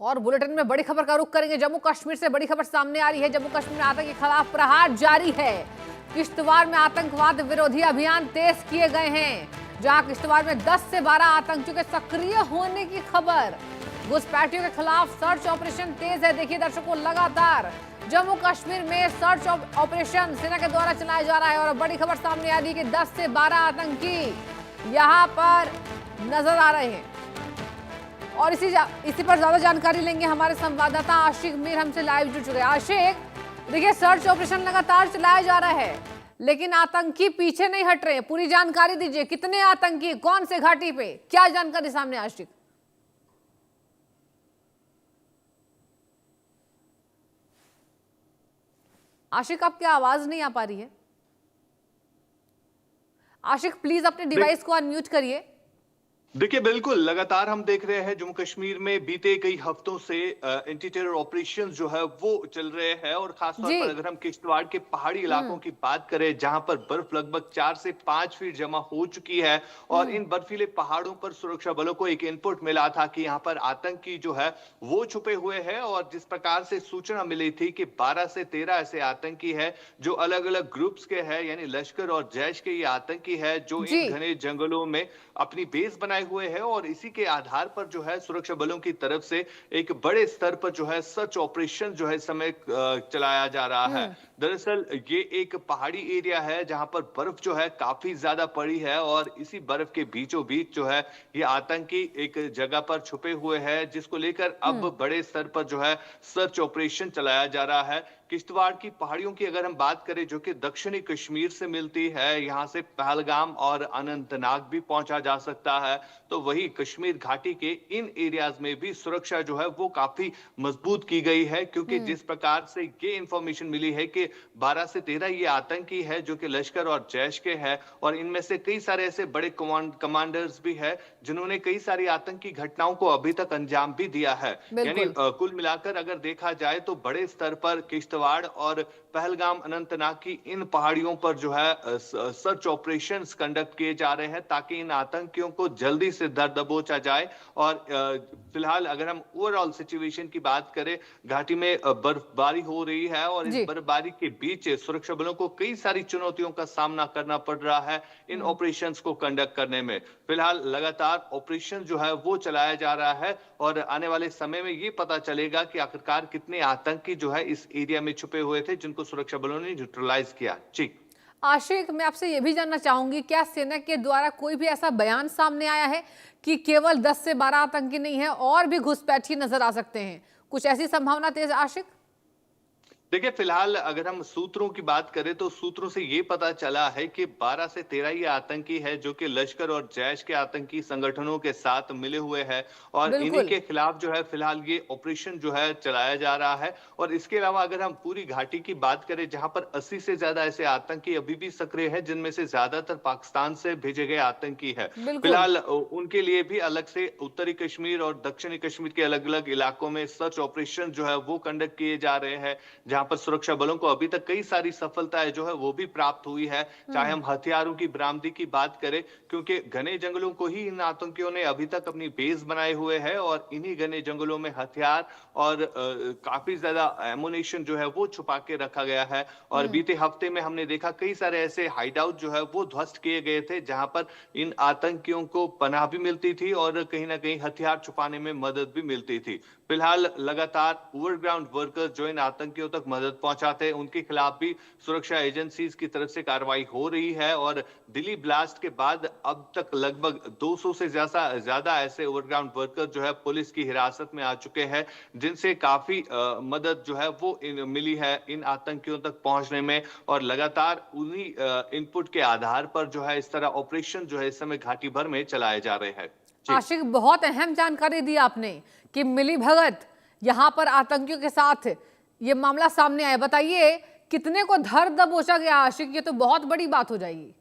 और बुलेटिन में बड़ी खबर का रुख करेंगे। जम्मू कश्मीर से बड़ी खबर सामने आ रही है। जम्मू कश्मीर में आतंक के खिलाफ प्रहार जारी है। किश्तवाड़ में आतंकवाद विरोधी अभियान तेज किए गए हैं, जहां किश्तवाड़ में 10 से 12 आतंकियों के सक्रिय होने की खबर। घुसपैठियों के खिलाफ सर्च ऑपरेशन तेज है। देखिए दर्शकों, लगातार जम्मू कश्मीर में सर्च ऑपरेशन सेना के द्वारा चलाया जा रहा है और बड़ी खबर सामने आ रही है कि 10 से 12 आतंकी यहां पर नजर आ रहे हैं। और इसी पर ज्यादा जानकारी लेंगे हमारे संवाददाता आशिक मीर हमसे लाइव जुड़ चुके हैं। आशिक, देखिए सर्च ऑपरेशन लगातार चलाया जा रहा है, लेकिन आतंकी पीछे नहीं हट रहे। पूरी जानकारी दीजिए, कितने आतंकी, कौन से घाटी पे, क्या जानकारी सामने? आशिक आशिक आपकी आवाज नहीं आ पा रही है। आशिक प्लीज अपने डिवाइस को अनम्यूट करिए। देखिए, बिल्कुल लगातार हम देख रहे हैं जम्मू कश्मीर में बीते कई हफ्तों से एंटी टेरर ऑपरेशन जो है वो चल रहे हैं। और खासतौर पर अगर हम किश्तवाड़ के पहाड़ी इलाकों की बात करें, जहां पर बर्फ लगभग 4 से 5 फीट जमा हो चुकी है और इन बर्फीले पहाड़ों पर सुरक्षा बलों को एक इनपुट मिला था कि यहाँ पर आतंकी जो है वो छुपे हुए हैं। और जिस प्रकार से सूचना मिली थी कि 12 से 13 ऐसे आतंकी है जो अलग अलग ग्रुप्स के हैं, यानी लश्कर और जैश के ये आतंकी है जो इन घने जंगलों में अपनी बेस बनाए हुए हैं। और इसी के आधार पर जो है सुरक्षा बलों की तरफ से एक बड़े स्तर पर जो है सर्च ऑपरेशन जो है इस समय चलाया जा रहा है। दरअसल ये एक पहाड़ी एरिया है जहां पर बर्फ जो है काफी ज्यादा पड़ी है और इसी बर्फ के बीचों बीच जो है ये आतंकी एक जगह पर छुपे हुए हैं, जिसको लेकर अब बड़े स्तर पर जो है सर्च ऑपरेशन चलाया जा रहा है। किश्तवाड़ की पहाड़ियों की अगर हम बात करें, जो कि दक्षिणी कश्मीर से मिलती है, यहां से पहलगाम और अनंतनाग भी पहुंचा जा सकता है, तो वही कश्मीर घाटी के इन एरियाज में भी सुरक्षा जो है वो काफी मजबूत की गई है। क्योंकि जिस प्रकार से ये इंफॉर्मेशन मिली है कि 12 से 13 ये आतंकी है जो कि लश्कर और जैश के हैं और इनमें से कई सारे ऐसे बड़े कमांडर्स भी है जिन्होंने कई सारी आतंकी घटनाओं को अभी तक अंजाम भी दिया है। यानी कुल मिलाकर अगर देखा जाए तो बड़े स्तर पर किश्तवाड़ और पहलगाम अनंतनाग की इन पहाड़ियों पर जो है सर्च ऑपरेशंस कंडक्ट किए जा रहे हैं ताकि इन आतंकियों को जल्दी से दर दबोचा जाए। और फिलहाल अगर हम ओवरऑल सिचुएशन की बात करें, घाटी में बर्फबारी हो रही है और इस बर्फबारी के बीच सुरक्षा बलों को कई सारी चुनौतियों का सामना करना पड़ रहा है इन ऑपरेशंस को कंडक्ट करने में। फिलहाल लगातार ऑपरेशन जो है वो चलाया जा रहा है और आने वाले समय में ये पता चलेगा कि आखिरकार कितने आतंकी जो है इस एरिया में छुपे हुए थे जिनको सुरक्षा बलों ने न्यूट्रलाइज किया। जी आशिक, मैं आपसे यह भी जानना चाहूंगी, क्या सेना के द्वारा कोई भी ऐसा बयान सामने आया है कि केवल 10 से 12 आतंकी नहीं है और भी घुसपैठी नजर आ सकते हैं? कुछ ऐसी संभावना तेज? आशिक देखिए, फिलहाल अगर हम सूत्रों की बात करें तो सूत्रों से ये पता चला है कि 12 से 13 ये आतंकी है जो कि लश्कर और जैश के आतंकी संगठनों के साथ मिले हुए हैं और इन्हीं के खिलाफ जो है फिलहाल ये ऑपरेशन जो है चलाया जा रहा है। और इसके अलावा अगर हम पूरी घाटी की बात करें, जहां पर 80 से ज्यादा ऐसे आतंकी अभी भी सक्रिय है, जिनमें से ज्यादातर पाकिस्तान से भेजे गए आतंकी है। फिलहाल उनके लिए भी अलग से उत्तरी कश्मीर और दक्षिणी कश्मीर के अलग अलग इलाकों में सर्च ऑपरेशन जो है वो कंडक्ट किए जा रहे हैं, जहां पर सुरक्षा बलों को अभी तक कई सारी सफलताएं जो है वो भी प्राप्त हुई है। चाहे हम हथियारों की बरामदी की बात करें, क्योंकि घने जंगलों को ही इन आतंकियों ने अभी तक अपनी बेस बनाए हुए है और इन्हीं घने जंगलों में हथियार और काफी ज्यादा एमुनेशन जो है वो छुपा के रखा गया है। और बीते हफ्ते में हमने देखा कई सारे ऐसे हाइडआउट जो है वो ध्वस्त किए गए थे, जहां पर इन आतंकियों को पनाह भी मिलती थी और कहीं ना कहीं हथियार छुपाने में मदद भी मिलती थी। फिलहाल लगातार ओवरग्राउंड वर्कर्स जो इन आतंकियों तक मदद पहुंचाते हैं, उनके खिलाफ भी सुरक्षा एजेंसीज की तरफ से कार्रवाई हो रही है। और दिल्ली ब्लास्ट के बाद अब तक लगभग 200 से ज्यादा ऐसे ओवरग्राउंड वर्कर जो है पुलिस की हिरासत में आ चुके हैं, जिनसे काफी मदद जो है वो मिली है इन आतंकियों तक पहुंचने में। और लगातार उन्हीं इनपुट के आधार पर जो है इस तरह ऑपरेशन जो है इस समय घाटी भर में चलाए जा रहे हैं। आशिक, बहुत अहम जानकारी दी आपने कि मिली भगत यहां पर आतंकियों के साथ ये मामला सामने आया। बताइए कितने को धर दबोचा गया? आशिक, ये तो बहुत बड़ी बात हो जाएगी।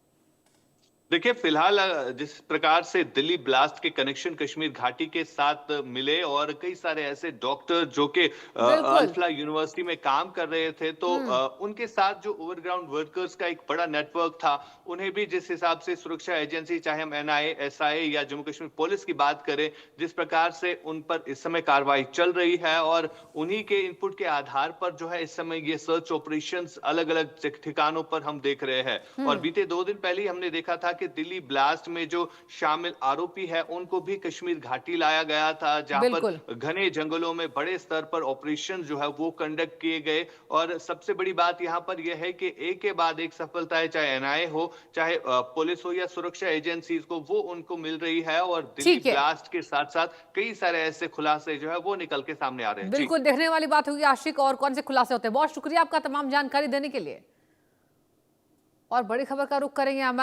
देखिए फिलहाल जिस प्रकार से दिल्ली ब्लास्ट के कनेक्शन कश्मीर घाटी के साथ मिले और कई सारे ऐसे डॉक्टर जो कि बिल्कुल। अल्फला यूनिवर्सिटी में काम कर रहे थे, तो हम्म। उनके साथ जो ओवरग्राउंड वर्कर्स का एक बड़ा नेटवर्क था, उन्हें भी जिस हिसाब से सुरक्षा एजेंसी, चाहे हम एनआईए, एसआईए या जम्मू कश्मीर पुलिस की बात करें, जिस प्रकार से उन पर इस समय कार्रवाई चल रही है और उन्हीं के इनपुट के आधार पर जो है इस समय ये सर्च ऑपरेशंस अलग अलग ठिकानों पर हम देख रहे हैं। और बीते 2 दिन पहले ही हमने देखा था कि दिल्ली ब्लास्ट में जो शामिल आरोपी है उनको भी कश्मीर घाटी लाया गया था, जहां बिल्कुल। पर घने जंगलों में बड़े स्तर पर ऑपरेशन जो है वो कंडक्ट किए गए। और सबसे बड़ी बात यहां पर यह है कि एक के बाद एक सफलताएं, चाहे एनआईए हो, चाहे पुलिस हो या सुरक्षा एजेंसीज को, वो उनको मिल रही है। और दिल्ली ठीक है। ब्लास्ट के साथ साथ कई सारे ऐसे खुलासे जो है वो निकल के सामने आ रहे हैं। जी। बिल्कुल देखने वाली बात होगी आशिक, और कौन से खुलासे होते हैं। बहुत शुक्रिया आपका तमाम जानकारी देने के लिए। और बड़ी खबर का रुख करेंगे हमारे